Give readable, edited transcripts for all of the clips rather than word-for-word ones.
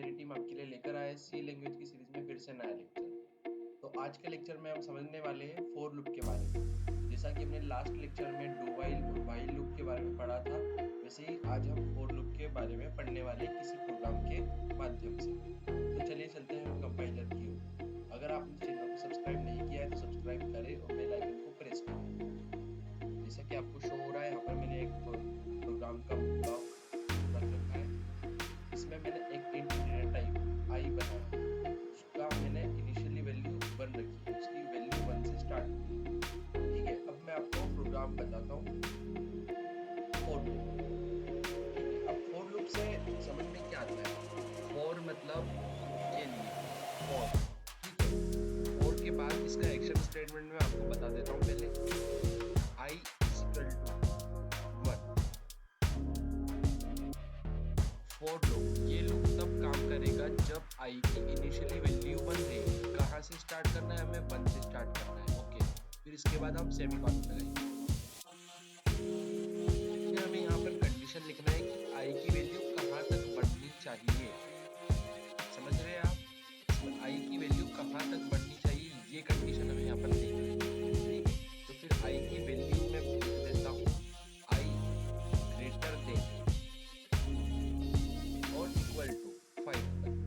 मेरी टीम आपके लिए लेकर आए सी लैंग्वेज की सीरीज में फिर से नया लेक्चर। तो आज के लेक्चर में हम समझने वाले हैं फॉर लूप के बारे में। जैसा कि हमने लास्ट लेक्चर में डू व्हाइल और व्हाइल लूप के बारे में पढ़ा था, वैसे ही आज हम फॉर लूप के बारे में पढ़ने वाले हैं किसी प्रोग्राम के माध्यम से। तो चलिए चलते हैं कंपाइलर की ओर। अगर आपने चैनल को सब्सक्राइब नहीं किया है तो सब्सक्राइब करें और बेल आइकन को प्रेस करें। जैसा कि आपको शो हो रहा है, यहाँ पर मैंने एक प्रोग्राम का ब्लॉक रख रखा है। इसमें मैंने एक इंट डेटा टाइप आई बनाया है। उसका मैंने इनिशियली वैल्यू 1 रखी है, उसकी वैल्यू 1 से स्टार्ट हुई है। ठीक है, अब मैं आपको प्रोग्राम बताता हूँ फॉर लूप। ठीक है, अब फॉर लूप से समझ में क्या आता है। फॉर मतलब के लिए फॉर। ठीक है, फॉर के बाद इसका एक्शन स्टेटमेंट में आपको बता देता हूँ पहले। I is equal to 1। For loop, ये लूप तब काम करेगा जब आई की इनिशियली वैल्यू 1 रहेगी। कहाँ से स्टार्ट करना है? हमें 1 से स्टार्ट करना है। ओके, फिर इसके बाद हम सेमीकोलन लगाएंगे। फिर हमें यहाँ पर कंडीशन लिखना है कि आई की वैल्यू कहाँ तक बढ़नी चाहिए। समझ रहे हैं आप? आई की वैल्यू कहाँ तक बढ़नी चाहिए, ये कंडीशन हमें यहाँ पर लिखना है। ठीक है, तो फिर आई की वैल्यू में लिख देता हूँ आई ग्रेटर देन और इक्वल टू 5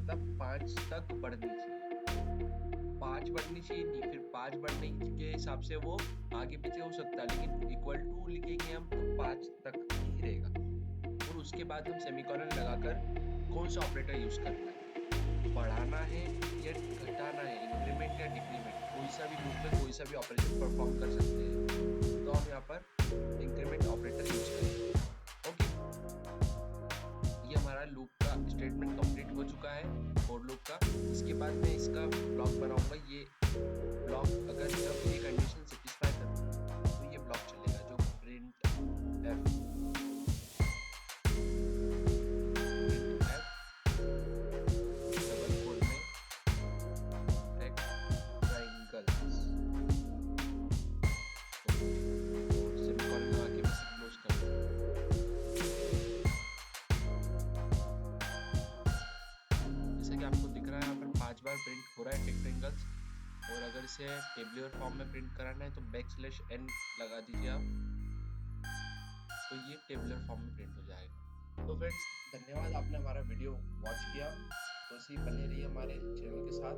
तक, 5 तक बढ़नी चाहिए। 5 बढ़नी चाहिए नहीं, फिर 5 बढ़ने के हिसाब से वो आगे पीछे हो सकता है, लेकिन इक्वल टू लिखेंगे हम तो 5 तक ही रहेगा। और उसके बाद हम सेमीकोलन लगाकर कौन सा ऑपरेटर यूज करना है, बढ़ाना है या घटाना है, इंक्रीमेंट या डिक्रीमेंट, कोई सा भी लूप में कोई सा भी ऑपरेशन परफॉर्म कर सकते हैं। तो हम यहाँ पर इंक्रीमेंट ऑपरेटर यूज करेंगे। ओके, ये हमारा लूप का स्टेटमेंट कंप्लीट हो चुका है फॉर लूप का। इसके बाद मैं इसका ब्लॉक बनाऊंगा। ये ब्लॉक अगर जब ये कंडीशन सेटिस्फाई करूंगा तो ये ब्लॉक चलेगा, जो प्रिंट एफ डबल कोड में ट्रायंगल्स सेमीकोलन लगा के मैं इसे क्लोज कर दूंगा। जैसे कि आपको दिख रहा है यहाँ पर 5 बार प्रिंट हो रहा है रेक्टेंगल्स। और अगर इसे टेबुलर फॉर्म में प्रिंट कराना है तो \n लगा दीजिए आप, तो ये टेबुलर फॉर्म में प्रिंट हो जाएगा। तो फ्रेंड्स, धन्यवाद, आपने हमारा वीडियो वॉच किया। तो इसी बने रहिए हमारे चैनल के साथ।